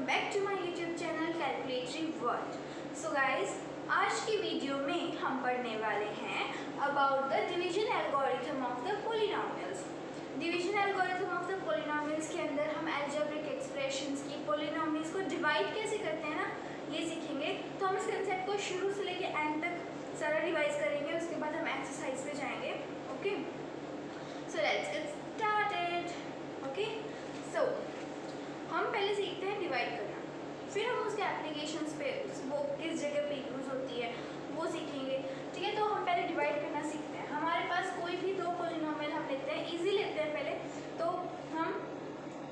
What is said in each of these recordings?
Back to my YouTube channel calculatory world. So guys, आज की video में हम पढ़ने वाले हैं about the division algorithm of the polynomials. Division algorithm of the polynomials के अंदर हम अलजेब्रिक एक्सप्रेशंस की पॉलिनॉमियल्स को डिवाइड कैसे करते हैं ना, ये सीखेंगे। तो हम इस कंसेप्ट को शुरू से लेके एंड तक सारा रिवाइज करेंगे, उसके बाद हम एक्सरसाइज पे जाएंगे। Okay, so let's get started. Okay, so हम पहले सीखते हैं डिवाइड करना, फिर हम उसके एप्लीकेशंस पे वो किस जगह पे यूज़ होती है वो सीखेंगे। ठीक है, तो हम पहले डिवाइड करना सीखते हैं। हमारे पास कोई भी दो पॉलिनॉमियल हम लेते हैं, इजी लेते हैं पहले, तो हम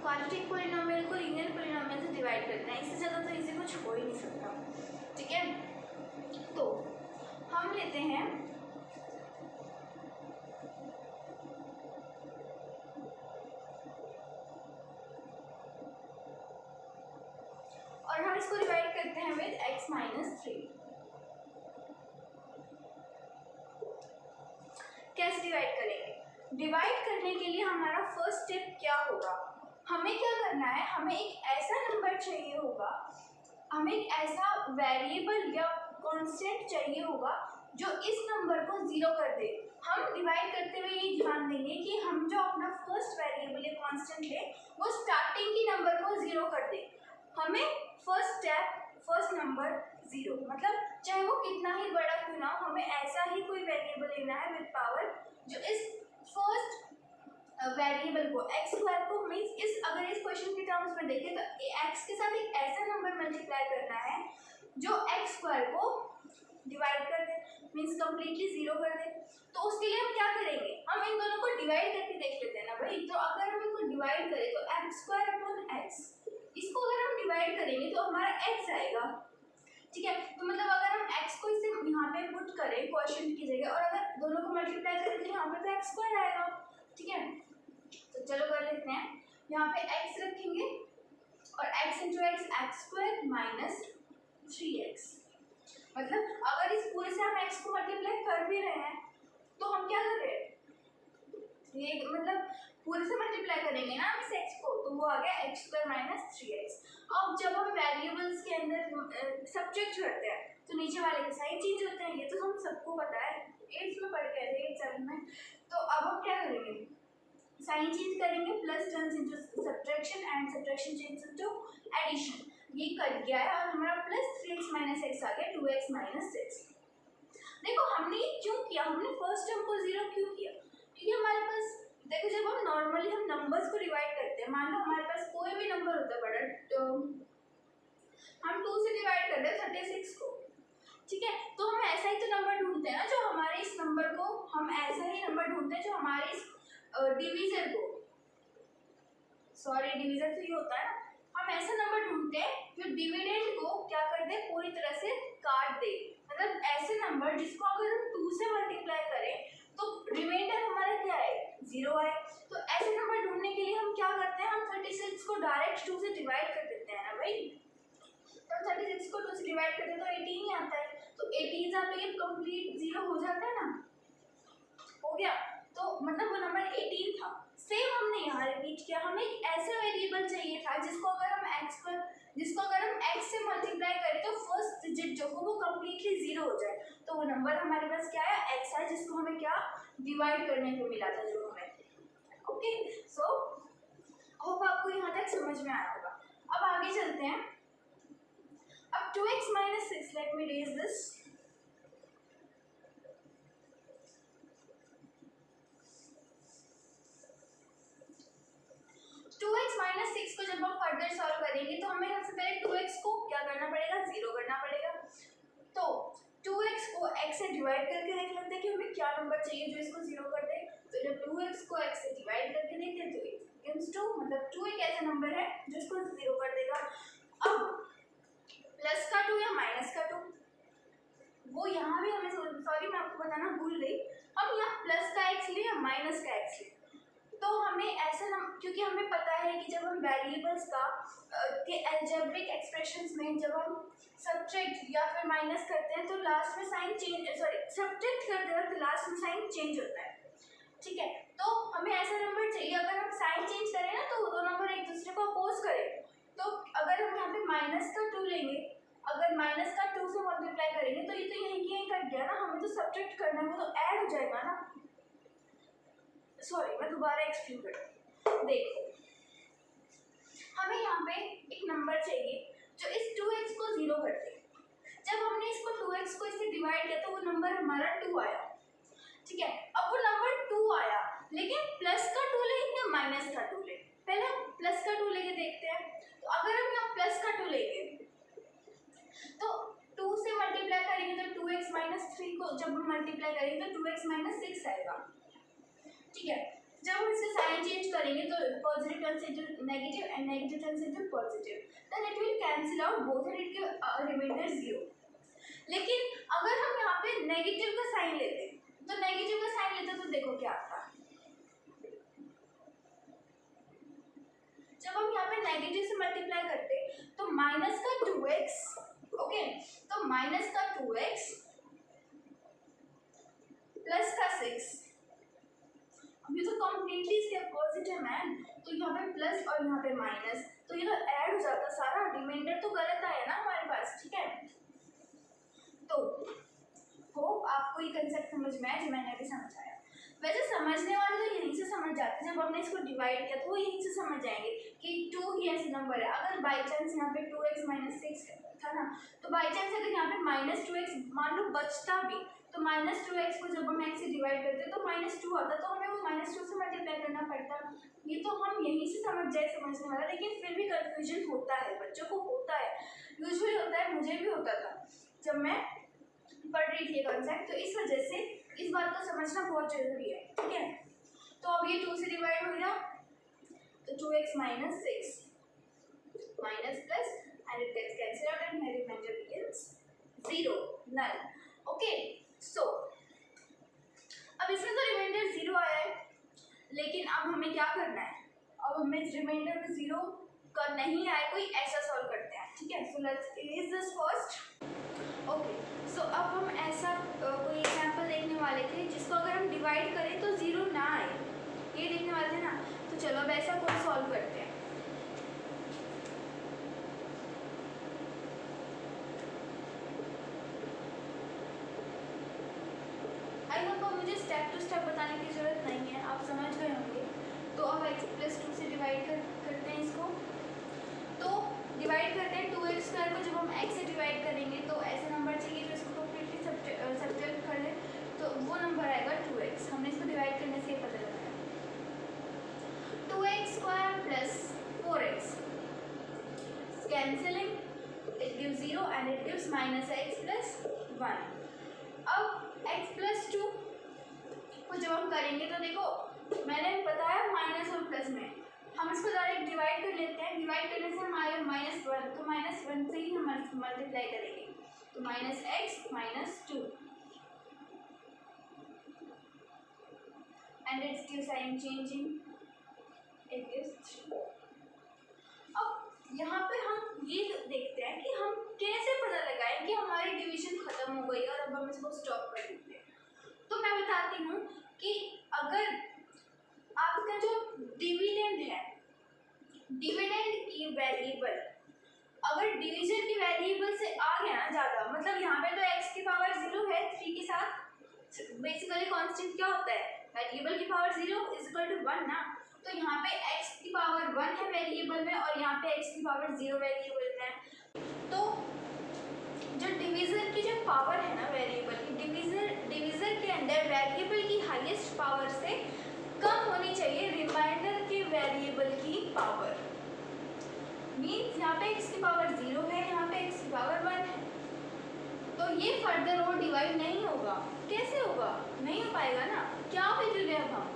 क्वाड्रेटिक पॉलिनॉमियल को लीनियर पॉलिनॉमियल से डिवाइड करते हैं। इससे ज़्यादा तो इजी कुछ हो ही नहीं सकता। ठीक है, तो हम लेते हैं और हम इसको डिवाइड करते हैं विद x माइनस 3। कैसे डिवाइड करेंगे? डिवाइड करने के लिए हमारा फर्स्ट स्टेप क्या होगा? हमें क्या करना है, हमें एक ऐसा नंबर चाहिए होगा, हमें एक ऐसा वेरिएबल या कांस्टेंट चाहिए होगा जो इस नंबर को जीरो कर दे। हम डिवाइड करते हुए ये ध्यान देंगे कि हम जो अपना फर्स्ट वेरिएबल या कांस्टेंट ले वो स्टार्टिंग की नंबर को जीरो कर दे। हमें first step, first number zero, मतलब चाहे वो कितना ही बड़ा क्यों ना हो, हमें ऐसा ही कोई वेरिएबल लेना है विद पावर जो इस फर्स्ट वेरिएबल को एक्स स्क्वायर को मीन्स इस, अगर इस क्वेश्चन के टर्म्स में देखें तो एक्स के साथ एक ऐसा नंबर मल्टीप्लाई करना है जो एक्स स्क्वायर को डिवाइड कर दे, मीन्स कम्प्लीटली जीरो कर दे। तो उसके लिए हम क्या करेंगे, हम इन दोनों को डिवाइड करके देख लेते हैं ना भाई। तो अगर हम इनको डिवाइड करें तो एक्स स्क्वायर अपॉन एक्स, इसको अगर हम डिवाइड करेंगे तो हमारा x आएगा। ठीक है, तो मतलब अगर हम x को इसे यहाँ पे पुट करें क्वोशिएंट की जगह और अगर दोनों को मल्टीप्लाई करें तो यहाँ पे तो x स्क्वायर आएगा। ठीक है, तो चलो कर लेते हैं। यहाँ पे x रखेंगे और x into x square minus 3x। मतलब अगर इस पूरे से हम x को मल्टीप्लाई कर भी रहे हैं तो हम क्या कर रहे हैं, ये मतलब पूरे से मल्टीप्लाई करेंगे ना हम इस x को, तो वो आ गया x स्क्वायर माइनस 3x। अब जब हम वेरिएबल्स के अंदर सब्ट्रैक्ट करते हैं तो नीचे वाले के साइन चेंज होते हैं, ये तो हम सबको पता है, 8th में पढ़ के आए थे, 8th 7 में। तो अब हम क्या करेंगे, साइन चेंज करेंगे, plus turns into subtraction and subtraction change into addition. ये कट गया है और हमारा प्लस 3x माइनस x आ गया 2x माइनस 6। देखो हमने ये क्यों किया, हमने फर्स्ट टर्म को जीरो क्यों किया, क्योंकि हमारे पास देखो जब हम नॉर्मली हम नंबर्स को डिवाइड करते हैं, मान लो हमारे पास कोई भी नंबर होता है बड़ा, तो हम 2 से डिवाइड कर रहे हैं 36 को। ठीक है, तो हम ऐसा ही तो नंबर ढूंढते हैं ना जो हमारे इस नंबर को, हम ऐसा ही नंबर ढूंढते हैं जो हमारे इस डिवीजर को, सॉरी डिवीजर तो ये होता है ना, हम ऐसा नंबर ढूंढते हैं जो डिविडेंड को क्या कर दे, पूरी तरह से काट दे। मतलब ऐसे नंबर जिसको अगर हम 2 से मल्टीप्लाई करें तो रिमाइंडर हमारा क्या है, जीरो है। तो ऐसे नंबर ढूंढने के लिए हम क्या करते हैं, हम 36 को डायरेक्ट 2 से डिवाइड कर देते हैं ना भाई। तो 36 को 2 से डिवाइड करते हैं तो 18 ही आता है, तो 18 सा तो ये कंप्लीट जीरो हो जाता है ना, हो गया। तो मतलब वो नंबर 18 था। सेम हमने यहाँ रिपीट किया, हमें एक ऐसा वेरिएबल चाहिए था जिसको अगर हम x से मल्टीप्लाई करें तो फर्स्ट डिजिट जो हो वो कम्प्लीटली जीरो हो जाए। तो वो नंबर हमारे पास क्या है, x है, जिसको हमें क्या डिवाइड करने को मिला था जो हमें। ओके, सो होप आपको यहाँ तक समझ में आया होगा। अब आगे चलते हैं। अब 2x minus 6, let me raise this. Minus 6 को जब हम फर्दर सॉल्व करेंगे तो हमें सबसे पहले 2x को क्या करना पड़ेगा, जीरो करना पड़ेगा। तो 2x को x से डिवाइड करके देख लेते हैं कि हमें क्या नंबर चाहिए जो इसको जीरो कर दे। तो जब 2x को x से डिवाइड करके देखते हैं तो x बिकम्स 2, मतलब 2 एक ऐसा नंबर है जो इसको जीरो कर देगा। अब प्लस का 2 या माइनस का 2, वो यहाँ भी हमें, सॉरी मैं आपको बताना भूल गई, हम यहाँ प्लस का x ले या माइनस का x ले, तो हमें ऐसा क्योंकि हमें पता है कि जब हम वेरिएबल्स का के अलजेब्रिक एक्सप्रेशंस में जब हम सब्ट्रैक्ट या फिर माइनस करते हैं तो लास्ट में साइन चेंज, सॉरी सब्ट्रैक्ट करते हैं तो लास्ट में साइन चेंज होता है। ठीक है, तो हमें ऐसा नंबर चाहिए अगर हम साइन चेंज करें ना तो दो नंबर एक दूसरे को अपोज करें। तो अगर हम यहाँ पे सब्ट्रैक्ट करना है वो तो ऐड हो जाएगा ना। सॉरी, मैं दोबारा एक्सप्लेन करती हूँ। देखो, हमें यहाँ पे एक नंबर चाहिए जो इस 2x को 0 कर दे। जब हमने इसको 2x को इससे डिवाइड किया तो वो नंबर हमारा 2 आया, ठीक है। अब वो नंबर 2 आया, लेकिन प्लस का 2 लेंगे या माइनस का 2 लेंगे? पहले हम प्लस का 2 लेके देखते हैं। तो अगर हम यहाँ प्लस का 2 लेंगे तो 2 से मल्टीप्लाई करेंगे तो 2x माइनस 3 को जब हम मल्टीप्लाई करेंगे तो 2x माइनस 6 आएगा, ठीक है। जब हम इसके साइन चेंज करेंगे तो positive turns into negative and negative turns into positive, then it will cancel out both and it give reminder 0। लेकिन अगर हम यहाँ पे नेगेटिव का साइन लेते तो नेगेटिव का साइन लेते तो देखो क्या आता। जब हम यहाँ पे नेगेटिव से मल्टीप्लाई करते तो माइनस का 2x, ओके, तो माइनस का 2x प्लस का 6, अभी तो कंप्लीटली इसके अपोजिट है मैन। तो यहाँ पे प्लस और यहाँ पे माइनस, तो ये तो ऐड हो जाता सारा, रिमाइंडर तो गलत आया ना हमारे पास, ठीक है। तो होप आपको ये कंसेप्ट समझ में आया जो मैंने अभी समझाया। वैसे समझने वाले तो यहीं से समझ जाते हैं, जब हमने इसको डिवाइड किया तो वो यहीं से समझ जाएंगे कि 2 ही ऐसे नंबर है। अगर बाई चांस यहाँ पे 2x माइनस 6 था ना, तो बाई चांस अगर यहाँ पे माइनस 2x मान लो बचता भी, तो माइनस 2x को जब हम x से डिवाइड करते तो माइनस 2 आता, तो हमें वो माइनस 2 से मल्टीप्लाई करना पड़ता। ये तो हम यहीं से समझ जाए समझने वाला, लेकिन फिर भी कन्फ्यूजन होता है, बच्चों को होता है, यूजुअली होता है, मुझे भी होता था जब मैं पढ़ रही थी कॉन्सेप्ट। तो इस वजह से इस बात को समझना बहुत जरूरी है, ठीक है। तो अब ये 2 से डिवाइड हो गया तो 2x minus 6 minus plus and it gets cancel out and मेरी reminder becomes 0 null, okay. So अब इसमें तो रिमाइंडर 0 आया है, लेकिन अब हमें क्या करना है? अब हमें रिमाइंडर में 0 का नहीं आया कोई, ऐसा सॉल्व करते हैं, ठीक है। So let's erase this first, okay. So अब हम ऐसा कोई एग्जाम्पल देखने वाले थे जिसको अगर हम डिवाइड करें तो 0 ना आए, ये देखने वाले थे ना। तो चलो अब ऐसा कोई सॉल्व करते हैं। आई होप अब मुझे स्टेप टू स्टेप बताने की जरूरत नहीं है, आप समझ गए होंगे। तो अब x प्लस 2 से डिवाइड करते हैं इसको। तो डिवाइड करते हैं 2x स्क्वायर को, जब हम x से डिवाइड करेंगे तो ऐसा नंबर चाहिए जो इसको कंप्लीटली सब्ट्रैक्ट कर ले, तो वो नंबर आएगा 2x। हमने इसको डिवाइड करने से पता लगाया 2x square plus 4x cancelling, it gives 0 and it gives minus x plus 1। अब x प्लस 2 को जब हम करेंगे तो देखो मैंने बताया माइनस और प्लस में, हम इसको डायरेक्ट डिवाइड कर लेते हैं। डिवाइड करने से हम आए -1, तो -1 से ही हम मल्टीप्लाई करेंगे, तो minus x minus 2 and it's gives sign changing, it gives 3। अब यहाँ पे हम ये देखते हैं कि हम कैसे पता लगाएं कि हमारी डिवीजन खत्म हो गई और अब हम इसको स्टॉप कर देते हैं। तो मैं बताती हूँ कि अगर आपका जो डिविडेंड है, डिविडेंड की वेरिएबल अगर डिवीजन की वेरिएबल से आ गया ना ज़्यादा, मतलब यहाँ पे तो x की पावर 0 है 3 के साथ, बेसिकली कांस्टेंट क्या होता है, वेरिएबल की पावर 0 इज इक्वल टू 1 ना। तो यहाँ पे x की पावर 1 है वेरिएबल में और यहाँ पे x की पावर 0 वेरिएबल में है। तो जो डिवीजर की जो पावर है ना वेरिएबल की, डिवीजर के अंदर वेरिएबल की हाईएस्ट पावर से कम होनी चाहिए रिमाइंडर के वेरिएबल की पावर। मीन्स यहाँ पे x की पावर 0 है, यहाँ पे x की पावर 1 है, तो ये फर्दर और डिवाइड नहीं होगा। कैसे होगा? नहीं हो पाएगा ना, क्या वैल्यू ले अब हम।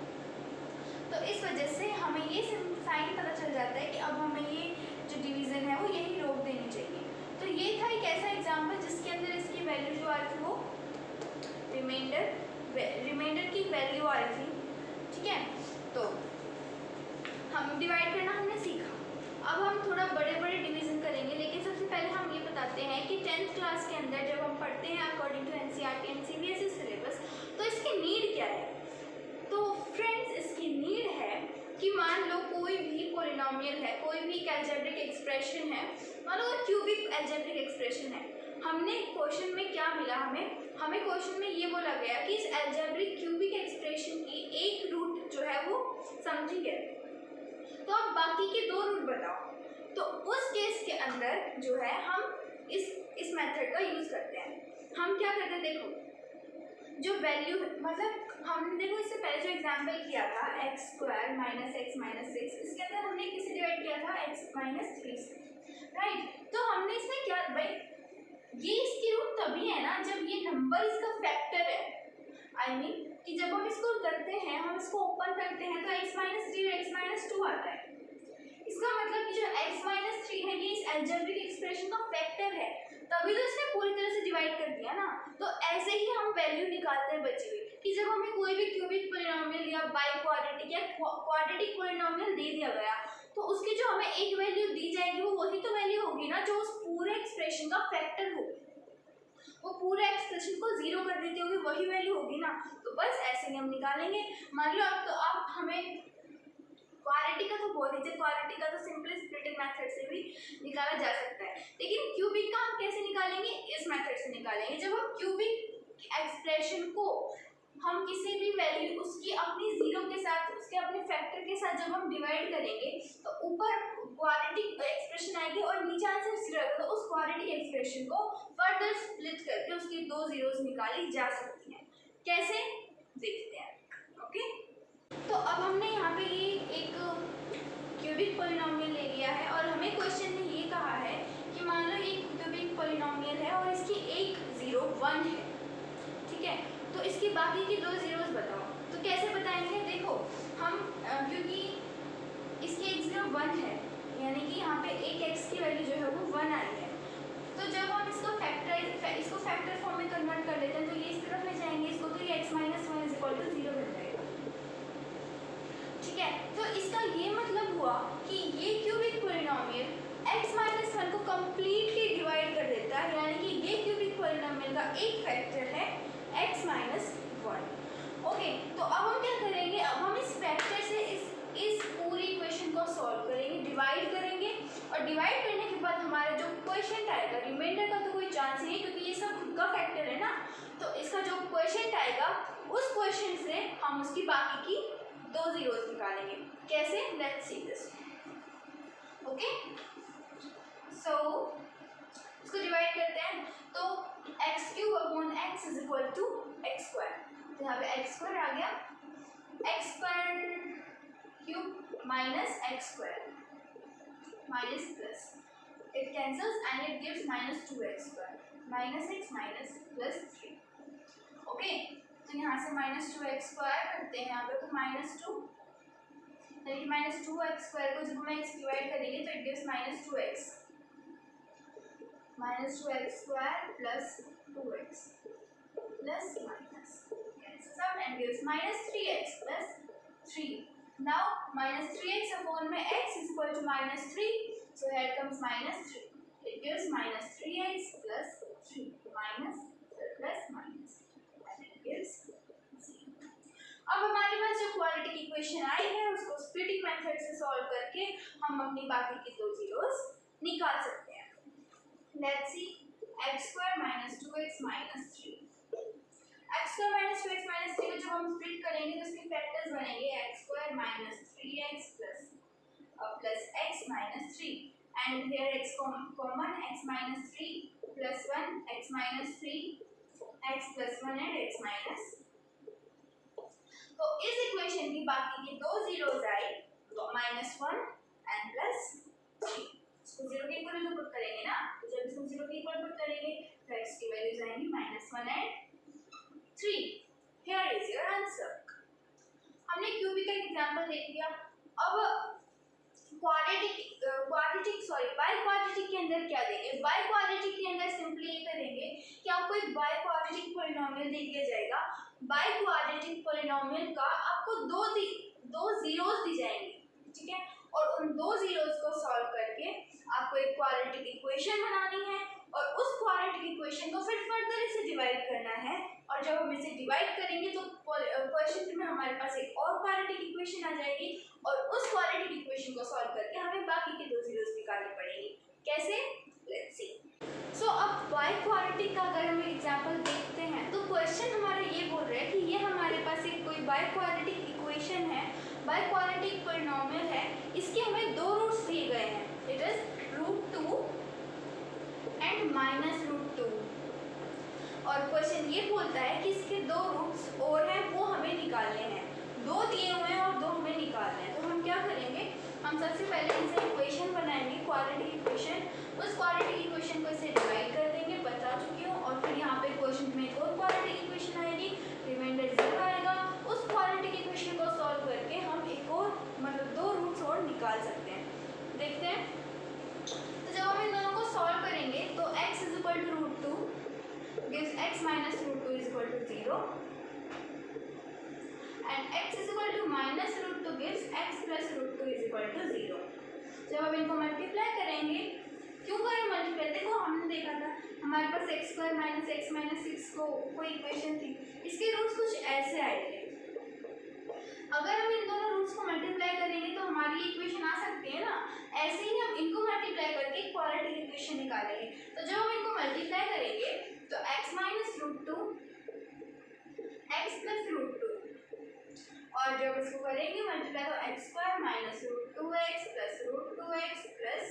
तो इस वजह से हमें ये साइन पता चल जाता है कि अब हमें ये जो डिवीज़न है वो यही रोक देनी चाहिए। तो ये था एक ऐसा एग्जाम्पल जिसके अंदर इसकी वैल्यू जो आ रही थी वो रिमाइंडर की वैल्यू आ रही थी, ठीक है। तो हम डिवाइड करना हमने सीखा, अब हम थोड़ा बड़े बड़े डिवीज़न करेंगे, लेकिन सबसे पहले हम ये बताते हैं कि 10th क्लास के अंदर जब हम पढ़ते हैं according to NCERT and CBSE syllabus, तो इसकी नीड क्या है। तो फ्रेंड्स इसकी नीड है कि मान लो कोई भी पॉलिनोमियल है, कोई भी एक अलजेब्रिक एक्सप्रेशन है, मान लो क्यूबिक अलजेब्रिक एक्सप्रेशन है, हमने क्वेश्चन में क्या मिला, हमें क्वेश्चन में ये बोला गया कि इस अलजेब्रिक क्यूबिक एक्सप्रेशन की एक रूट जो है वो समथिंग है, तो अब बाकी के दो रूट बताओ। तो उस केस के अंदर जो है हम इस मेथड का यूज़ करते हैं। हम क्या करते हैं, देखो जो वैल्यू मतलब हमने देखो इससे पहले जो एग्जाम्पल किया था x square minus x minus 6, इसके अंदर हमने किससे डिवाइड किया था, एक्स माइनस 3 से, राइट। तो हमने इसमें क्या भाई, ये इसकी रूट तभी है ना जब ये नंबर इसका फैक्टर है। आई मीन कि जब हम इसको करते हैं, हम इसको ओपन करते हैं तो x माइनस 3 और x माइनस 2 आता है। इसका मतलब कि जो x माइनस 3 है ये इस अलजेब्रिक एक्सप्रेशन का फैक्टर है, तभी तो इसने पूरी तरह से डिवाइड कर दिया ना। तो ऐसे ही हम वैल्यू निकालते हैं बची हुई कि जब हमें कोई भी क्यूबिक पॉलिनोमियल या बाई क्वाड्रेटिक या क्वाड्रेटिक पॉलिनोमियल दे दिया गया, तो उसकी जो हमें एक वैल्यू दी जाएगी वो वही तो वैल्यू होगी ना जो उस पूरे एक्सप्रेशन का फैक्टर होगी, वो पूरे एक्सप्रेशन को जीरो कर देती होगी, वही वैल्यू होगी ना। तो बस ऐसे ही हम निकालेंगे। मान लो अब तो आप हमें क्वाड्रेटिक का तो बोल दीजिए, क्वाड्रेटिक का तो सिंपली स्प्लिटिंग मेथड से भी निकाला जा सकता है, लेकिन क्यूबिक का हम कैसे निकालेंगे, इस मेथड से निकालेंगे। जब हम क्यूबिक एक्सप्रेशन को हम किसी भी वैल्यू उसकी अपनी जीरो के साथ, उसके अपने फैक्टर के साथ जब हम डिवाइड करेंगे तो ऊपर क्वाड्रेटिक एक्सप्रेशन आएगी और नीचे आंसर जीरो आएगा। तो उस क्वाड्रेटिक एक्सप्रेशन को फर्दर स्प्लिट करके उसकी दो जीरोस निकाली जा सकती हैं। कैसे, देखते हैं, ओके। तो अब हमने यहाँ पे ये एक क्यूबिक पॉलिनोमियल ले लिया है और हमें क्वेश्चन में ये कहा है कि मान लो ये क्यूबिक पॉलिनोमियल है और इसकी एक जीरो 1 है, ठीक है। तो इसकी बाकी की दो जीरोस बताओ। तो कैसे बताएंगे, देखो हम क्योंकि इसकी एक जीरो 1 है, यानी कि यहाँ पे एक x की वैल्यू जो है वो 1 आई है। तो जब हम इसको फैक्टर फॉर्म में कन्वर्ट कर लेते हैं तो ये इस तरफ ले जाएंगे इसको, तो ये x minus 1 is equal to 0 बन जाएगा, ठीक है। तो इसका ये मतलब हुआ कि ये क्यूबिक पॉलिनोमियल x माइनस 1 को कम्प्लीटली डिवाइड कर देता है, यानी कि ये क्यूबिक पॉलिनोमियल का एक फैक्टर है x माइनस 1। ओके, तो अब हम क्या करेंगे, अब हम इस फैक्टर से इस पूरी इक्वेशन को सॉल्व करेंगे, डिवाइड करेंगे, और डिवाइड करने के बाद हमारा जो क्वेश्चन आएगा, रिमाइंडर का तो कोई चांस नहीं क्योंकि ये सब खुद का फैक्टर है ना, तो इसका जो क्वेश्चन आएगा उस क्वेश्चन से हम उसकी बाकी की दो जीरोस निकालेंगे। कैसे, let's see this, okay. So इसको डिवाइड करते हैं, तो x cube upon x is equal to x square. तो यहाँ पे एक्स स्क्वायर आ गया, x square cube minus x square minus plus, it cancels and it gives minus 2x square, minus x minus plus 3। Okay, तो यहाँ से minus 2x square करते हैं यहाँ पे, तो माइनस 2, यानी माइनस 2x स्क्वायर को जब हम x डिवाइड करेंगे तो it gives minus 2x, minus 2x square plus 2x plus minus cancels out and gives minus 3x plus 3. Now minus 3x upon में x is equal to minus 3, so here comes minus 3. It gives minus 3x plus 3 minus plus minus and it gives 0. अब हमारे पास जो quadratic equation आई है उसको splitting method से solve करके हम अपनी बाकी की दो जीरोस निकाल सकते हैं। Let's see, x square minus 2x minus 3. x square minus 2x minus 3 को जब हम स्प्लिट करेंगे तो इसके फैक्टर्स बनेंगे x square minus 3x plus x minus 3, and here x common, x minus 3 plus 1 x minus 3 x plus 1 and x minus. तो इस equation की बाकी की दो जीरोस आई, तो माइनस 1 एंड प्लस 3, इसको जीरो के इक्वल में पुट करेंगे ना, तो जब इसको जीरो के इक्वल पुट करेंगे तो x की वैल्यूज आएंगी minus 1 and 3. Here is your answer. हमने क्यूबिक का एग्जांपल देख लिया। अब बाई क्वाड्रेटिक के अंदर क्या देंगे, बाई क्वाड्रेटिक के अंदर सिंपली ये करेंगे कि आपको एक बाई क्वाड्रेटिक पॉलिनोमियल दे दिया जाएगा। बाई क्वाड्रेटिक पॉलिनोमियल का आपको दो जीरोस दी जाएंगी, ठीक है, और उन दो जीरोस को सॉल्व करके आपको एक क्वाड्रेटिक इक्वेशन बनानी है और उस क्वाड्रेटिक इक्वेशन को फिर फर्दर इसे डिवाइड करना है, और जब हम इसे डिवाइड करेंगे तो क्वेश्चन में हमारे पास एक और क्वाड्रेटिक इक्वेशन आ जाएगी और उस क्वाड्रेटिक इक्वेशन को सॉल्व करके हमें बाकी के दो जीरोस निकालने पड़ेंगे। कैसे, लेट्स सी। सो अब बाई कोई बाय क्वाड्रेटिक इक्वेशन है, बाय क्वाड्रेटिक पॉलिनोमियल है, इसके हमें दो रूट्स दिए गए हैं, इट इज √2 एंड -√2, और क्वेश्चन ये बोलता है कि इसके दो रूट्स और हैं वो हमें निकालने हैं, दो दिए हुए हैं और दो हमें निकालने हैं। तो हम क्या करेंगे, हम सबसे पहले इनसे इक्वेशन बनाएंगे, क्वाड्रेटिक इक्वेशन, उस क्वाड्रेटिक इक्वेशन को इसे डिवाइड कर देंगे, बता चुकी हूँ, और फिर यहाँ पे क्वेश्चन में एक और क्वाड्रेटिक इक्वेशन आएगी, रिमाइंडर 0 आएगा, उस क्वाड्रेटिक इक्वेशन को सॉल्व करके हम एक और मतलब दो रूट्स और निकाल सकते हैं। देखते हैं, तो जब हम इन दोनों को सॉल्व करेंगे तो x = √2 gives x - √2 = 0 and x = -√2 gives x + √2 = 0। जब हम इनको मल्टीप्लाई करेंगे, क्यों करें मल्टीप्लाई, देखो हमने देखा था हमारे पास x² - x - 6 को कोई इक्वेशन थी, इसके रूट्स कुछ ऐसे आए थे। अगर हम इन दोनों रूट्स को मल्टीप्लाई करेंगे तो हमारी इक्वेशन आ सकती है ना, ऐसे ही हम इनको मल्टीप्लाई करके क्वाड्रेटिक इक्वेशन निकालेंगे। तो जब हम इनको मल्टीप्लाई करेंगे तो x - √2 x + √2, और जब इसको करेंगे मल्टीप्लाई तो x² - √2x + √2x +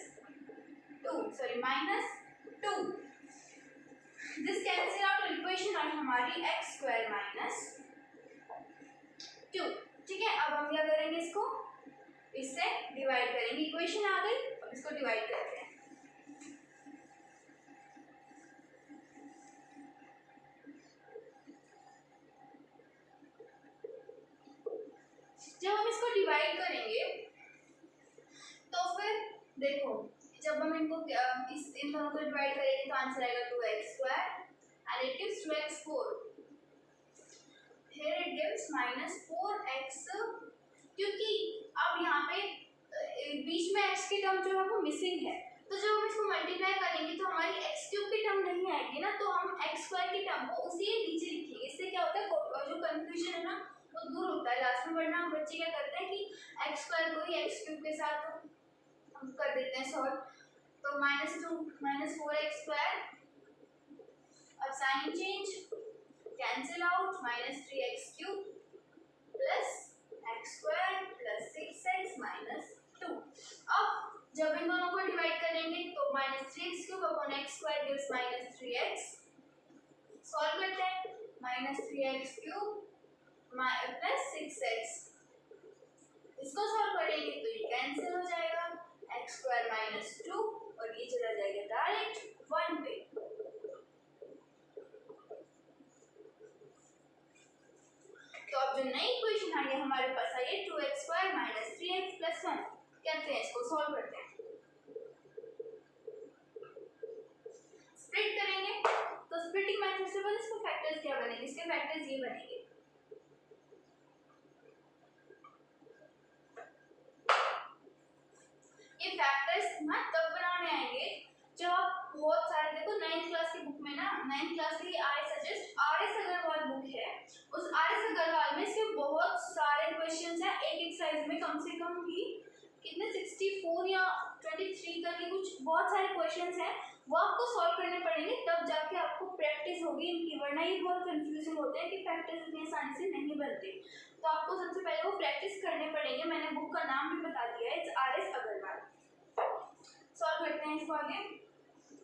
2 -2, this cancel out, equation आई हमारी x² - 2। ठीक है, अब हम क्या करेंगे, इसको इससे डिवाइड करेंगे, इक्वेशन आ गई, अब इसको डिवाइड करते हैं। जब हम इसको डिवाइड करेंगे तो फिर देखो, जब हम इनको इन दोनों को डिवाइड करेंगे तो आंसर आएगा 2x² and it gives 2x4, here it gives -4x, क्योंकि अब यहाँ पे बीच में x की टर्म जो है वो मिसिंग है, तो जब हम इसको मल्टीप्लाई करेंगे तो हमारी x³ की टर्म नहीं आएगी ना, तो हम x² की टर्म को उसी नीचे लिखेंगे। इससे क्या होता है, जो कंफ्यूजन है ना वो दूर होता है। लास्ट में वरना हम बच्चे क्या करते हैं कि x² को ही x³ के साथ हम कर देते हैं सॉल्व, तो -2 - 4x², अब sign change, cancel out, -3x³ plus x² plus 6x - 2। अब जब इन दोनों को डिवाइड करेंगे तो -3x³ upon x² gives -3x, solve करते हैं, -3x³ प्लस 6x, इसको सॉल्व करेंगे तो ये कैंसिल हो जाएगा, x² - 2 और ये चला जाएगा डायरेक्ट 1 पे। तो अब जो नई इक्वेशन आई है हमारे पास आई है 2x² - 3x + 1। कहते हैं इसको सॉल्व करते हैं, स्प्लिट करेंगे, तो स्प्लिटिंग मेथड से बस इसके फैक्टर्स क्या बनेंगे, इसके फैक्टर्स ये बनेंगे, ये फैक्टर्स ना तब बनाने आएंगे जब आप बहुत सारे, देखो 9th क्लास की बुक में ना, 9th क्लास की I suggest RS Agarwal book है, उस RS अग्रवाल में इसके बहुत सारे क्वेश्चंस हैं, एक एक्सरसाइज में कम से कम भी कितने 64 या 23 तक के कुछ बहुत सारे क्वेश्चंस हैं, वो आपको सॉल्व करने पड़ेंगे, तब जाके आपको प्रैक्टिस होगी इनकी, वरना ये बहुत कंफ्यूजिंग होते हैं कि फैक्टर्स इतनी आसानी से नहीं बनते। तो आपको सबसे पहले वो प्रैक्टिस करने पड़ेंगे, मैंने बुक का नाम भी बता दिया है, इट्स RS अग्रवाल। सॉल्व करते हैं इसको आगे,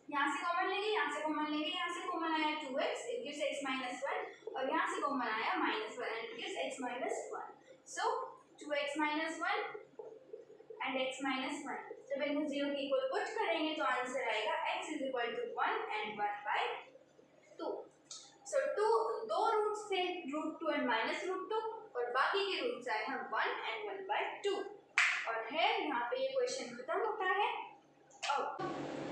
यहाँ से कॉमन लेंगे, यहाँ से कॉमन लेंगे, यहाँ से कॉमन आया 2x, इट गिव्स x - 1, और यहाँ से कॉमन आया -1 and it gives x - 1, so 2x - 1 and x - 1, जब इनको 0 के इक्वल पुट करेंगे तो आंसर आएगा x = 1 एंड 1/2। सो दो रूट्स थे, √2 एंड -√2, और बाकी के रूट्स आए हम 1 एंड 1/2, और है यहाँ पे ये क्वेश्चन खत्म होता है। अब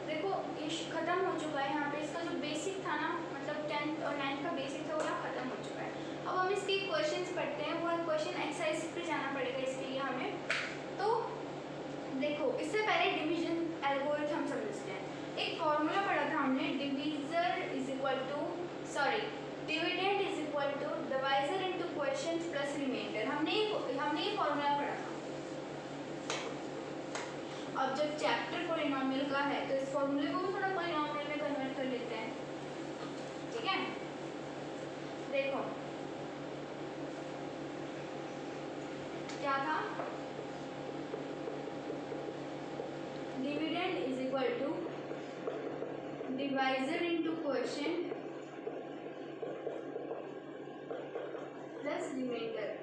देखो ये खत्म हो चुका है, यहाँ पे इसका जो बेसिक था ना, मतलब 10th और 9th का बेसिक था वो यहाँ खत्म हो चुका है। अब हम इसके क्वेश्चंस पढ़ते हैं, वो क्वेश्चन एक्सरसाइज पे जाना पड़ेगा इसके लिए हमें। तो देखो इससे पहले डिवीजन एल्गोरिथम समझते हैं। एक फॉर्मूला पढ़ा था हमने, dividend is equal to divisor into quotient plus reminder, हमने ये फॉर्मूला पढ़ा था। अब जब चैप्टर पॉलिनोमियल का है तो इस फॉर्मूले को भी थोड़ा पॉलिनोमियल में कन्वर्ट कर लेते हैं, ठीक है। देखो क्या था, dividend is equal to divisor into quotient plus reminder.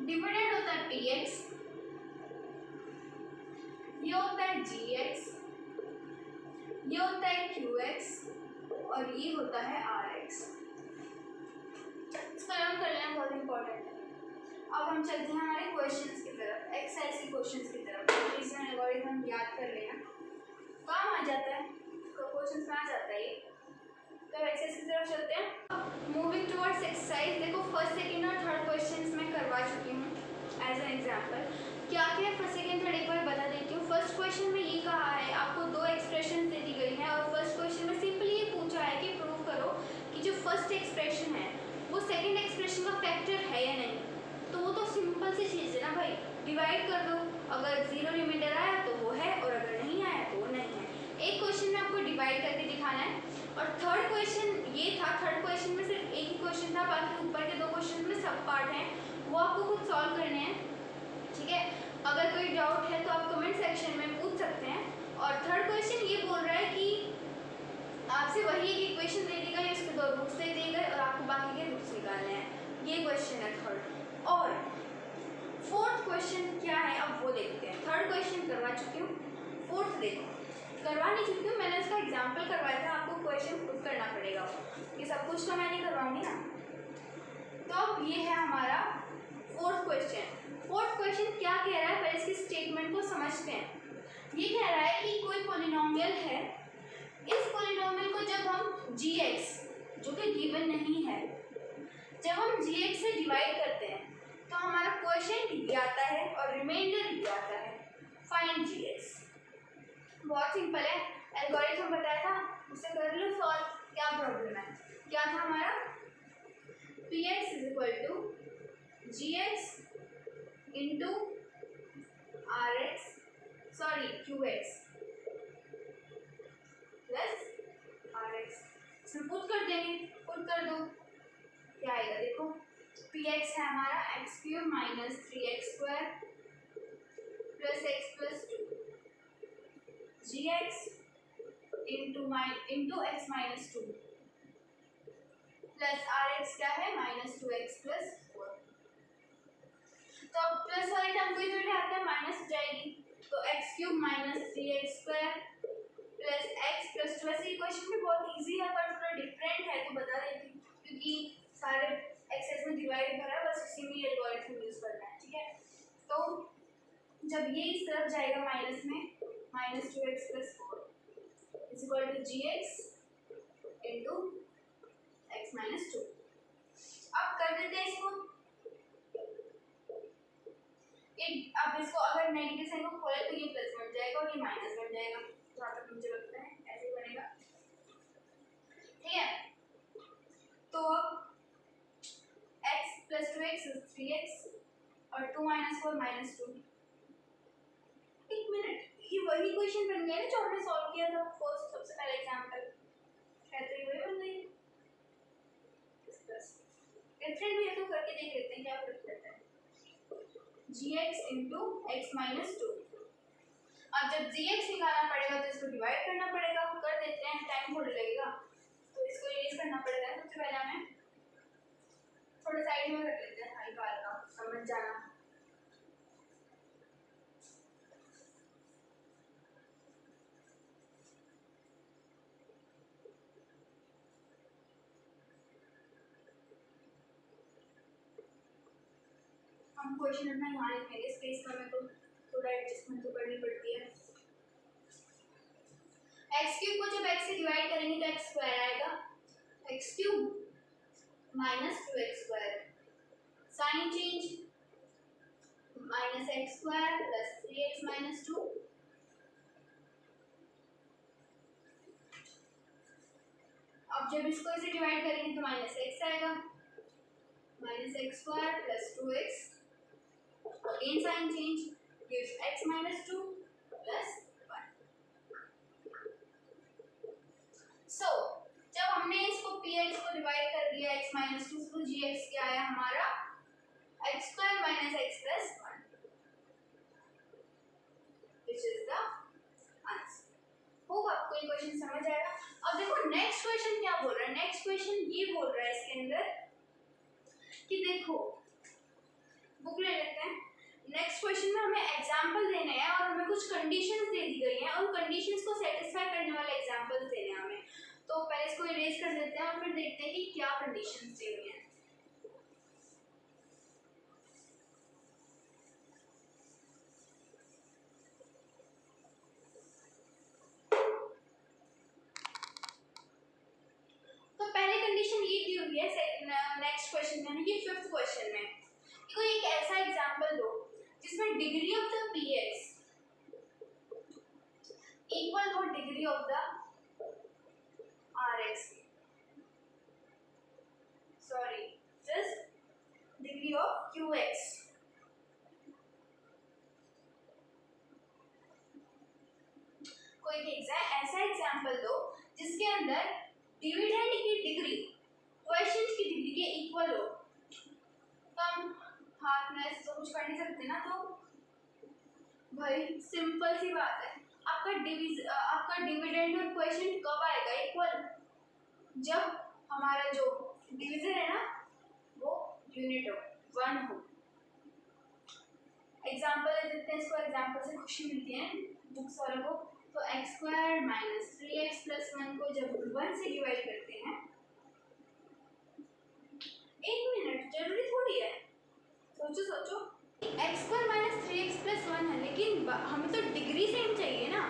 Dividend होता है px, ये होता है gx, ये होता है qx और ये होता है rx। इसको लर्न कर लेना, बहुत इंपॉर्टेंट है। अब हम चलते हैं हमारे क्वेश्चंस की तरफ, एक्सरसाइज के क्वेश्चंस की तरफ। रीजन एल्गोरिथम याद कर लेना, काम आ जाता है, तो क्वेश्चंस में आ जाता है ये। तो एक्सरसाइज की तरफ चलते हैं। मूविंग टुवर्ड्स एक्सरसाइज, देखो फर्स्ट सेकंड और थर्ड क्वेश्चंस मैं करवा चुकी हूँ एज एन एग्जांपल। क्या क्या है फर्स्ट सेकंड थर्ड एक बार बता देती हूँ। फर्स्ट क्वेश्चन में ये कहा है, आपको दो एक्सप्रेशन दे दी गई है और फर्स्ट क्वेश्चन में सिंपली ये पूछा है कि प्रूव करो कि जो फर्स्ट एक्सप्रेशन है वो सेकेंड एक्सप्रेशन का फैक्टर है या नहीं। तो वो तो सिंपल सी चीज़ है ना भाई, डिवाइड कर दो, अगर जीरो रिमाइंडर आया तो वो है और अगर नहीं आया तो वो नहीं है। एक क्वेश्चन में आपको डिवाइड करके दिखाना है और थर्ड क्वेश्चन ये था, थर्ड क्वेश्चन में सिर्फ एक ही क्वेश्चन था, बाकी ऊपर के दो क्वेश्चन में सब पार्ट हैं, वो आपको खुद सॉल्व करने हैं, ठीक है। अगर कोई डाउट है तो आप कमेंट सेक्शन में पूछ सकते हैं। और थर्ड क्वेश्चन ये बोल रहा है कि आपसे वही एक इक्वेशन दे दी गई, उसके दो रूट्स दे दिए गए और आपको बाकी के रूट्स निकालने हैं, ये क्वेश्चन है थर्ड। और फोर्थ क्वेश्चन क्या है अब वो देखते हैं। थर्ड क्वेश्चन करवा चुकी हूँ, फोर्थ देखो, करवा नहीं चुकी हूँ, मैंने उसका एग्जाम्पल करवाया था, आपको क्वेश्चन खुद करना पड़ेगा, ये सब कुछ तो मैं नहीं करवाऊंगी ना। तो अब ये है हमारा फोर्थ क्वेश्चन। फोर्थ क्वेश्चन क्या कह रहा है, पहले इसकी स्टेटमेंट को समझते हैं। ये कह रहा है कि कोई पॉलिनोमियल है, इस पॉलिनोमियल को जब हम gx जो कि गिवन नहीं है, जब हम gx से डिवाइड करते हैं तो हमारा क्वोशिएंट ये आता है और रिमाइंडर ये आता है। फाइंड gx, बहुत सिंपल है, एल्गोरिथम बताया था, उसे कर लो सॉल्व। क्या प्रॉब्लम है, क्या था हमारा, px is equal to gx into rx sorry qx plus rx। इसमें पुट कर देंगे, पुट कर दो, क्या आएगा देखो, px है हमारा x cube minus 3x square plus x plus 2, gx into x minus 2 plus rx क्या है माइनस 2x प्लस 4। तो प्लस वाले टर्म को इधर ले आते हैं, माइनस हो जाएगी, तो x cube minus 3x square plus x plus 2। वैसे ये क्वेश्चन भी बहुत इजी है पर थोड़ा डिफरेंट है तो बता देती हूँ, क्योंकि सारे एक्सेस में डिवाइड भरा है, बस इसी में एल्गोरिथम यूज करना है, ठीक है। तो जब ये इस तरफ जाएगा माइनस में, minus 2x plus 4 is equal to gx into x minus 2। अब कर देते हैं इसको, अब इसको अगर नेगेटिव साइन को खोले तो ये प्लस बन जाएगा और ये माइनस बन जाएगा, जहाँ तक मुझे लगता है ऐसे बनेगा, ठीक है। तो x plus 2x is 3x और 2 माइनस 4 माइनस 2। एक मिनट, ये वही क्वेश्चन बन गया ना जो हमने सॉल्व किया था फर्स्ट, सबसे पहला एग्जांपल है, तो ये वही बन गई। डिफरेंट भी है तो करके देख लेते हैं क्या फर्क पड़ता है। gx into x minus 2। अब जब gx निकालना पड़ेगा तो इसको डिवाइड करना पड़ेगा, कर देते हैं, टाइम थोड़ा लगेगा तो इसको इरेज करना पड़ेगा। सबसे पहले हमें थोड़ा साइड में रख लेते हैं, हल्का हल्का समझ जाना। हम क्वेश्चन अपना यहाँ लिखेंगे, स्पेस का मेरे को थोड़ा एडजस्टमेंट तो करनी पड़ती है। एक्स क्यूब को जब x से डिवाइड करेंगे तो x स्क्वायर आएगा, x cube minus 2x square, sign change minus x square plus 3x minus 2। अब जब इसको इसे डिवाइड करेंगे तो माइनस एक्स आएगा, minus x square plus 2x, again sign change gives x minus 2 plus 1. So जब हमने इसको px को डिवाइड कर दिया x minus 2 तो gx क्या आया हमारा x square minus x plus one, which is the answer. Hope आपको ये क्वेश्चन समझ आएगा। अब देखो नेक्स्ट क्वेश्चन क्या बोल रहा है। नेक्स्ट क्वेश्चन ये बोल रहा है इसके अंदर कि देखो, बुक ले लेते हैं। नेक्स्ट क्वेश्चन में हमें एग्जांपल देने हैं और हमें कुछ कंडीशंस दे दी गई हैं, उन कंडीशंस को सेटिस्फाई करने वाले एग्जांपल्स देने हैं हमें। तो पहले इसको इरेज कर देते हैं और फिर देखते हैं कि क्या कंडीशंस दी हुई हैं। तो पहली कंडीशन ये दी हुई है नेक्स्ट क्वेश्चन में, यानी कि फिफ्थ क्वेश्चन में, कि कोई एक ऐसा एग्जांपल दो जिसमें degree of the px equal हो degree of the rx, sorry just degree of qx। कोई ऐसा एग्जांपल दो जिसके अंदर डिविडेंड की डिग्री क्वेश्चन की डिग्री के इक्वल हो। कम हार्डनेस तो कुछ कर नहीं सकते ना, तो भाई सिंपल सी बात है, आपका डिविडेंड और क्वेश्चन कब आएगा इक्वल, जब हमारा जो डिवीजन है ना वो यूनिट हो, वन हो। एग्जांपल दे देते हैं इसको, एग्जांपल से खुशी मिलती है बुक्स वालों को। तो x square minus 3x plus 1 को जब 1 से डिवाइड करते हैं, एक मिनट जरूरी थोड़ी है, सोचो x square minus 3x plus 1 है, लेकिन हमें तो डिग्री सेम चाहिए ना।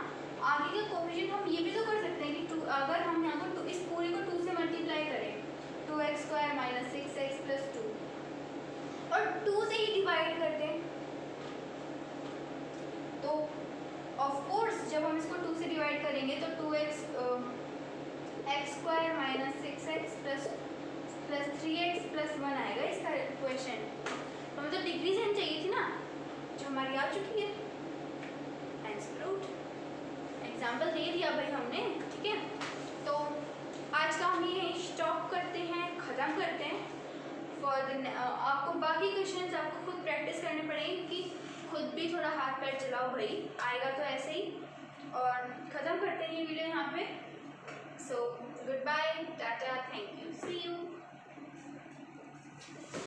आगे का कोफिशिएंट हम ये भी तो कर सकते हैं कि 2, अगर हम यहाँ को इस पूरे को 2 से मल्टीप्लाई करें, 2x square minus 6x plus 2 और 2 से ही डिवाइड कर दें, तो ऑफ कोर्स जब हम इसको 2 से डिवाइड करेंगे तो 2x x square minus 6x plus 3x plus 1 आएगा इसका इक्वेशन। तो हमें तो डिग्री सेम चाहिए थी ना, जो हमारी आ चुकी है। एग्जाम्पल दे दिया भाई हमने, ठीक है। तो आज का हम ये स्टॉप करते हैं, ख़त्म करते हैं। फॉर द आपको बाकी क्वेश्चंस आपको खुद प्रैक्टिस करने पड़ेंगे, क्योंकि खुद भी थोड़ा हाथ पैर चलाओ भाई, आएगा तो ऐसे ही। और ख़त्म करते हैं ये वीडियो यहाँ पे। So goodbye, tata, thank you, see you.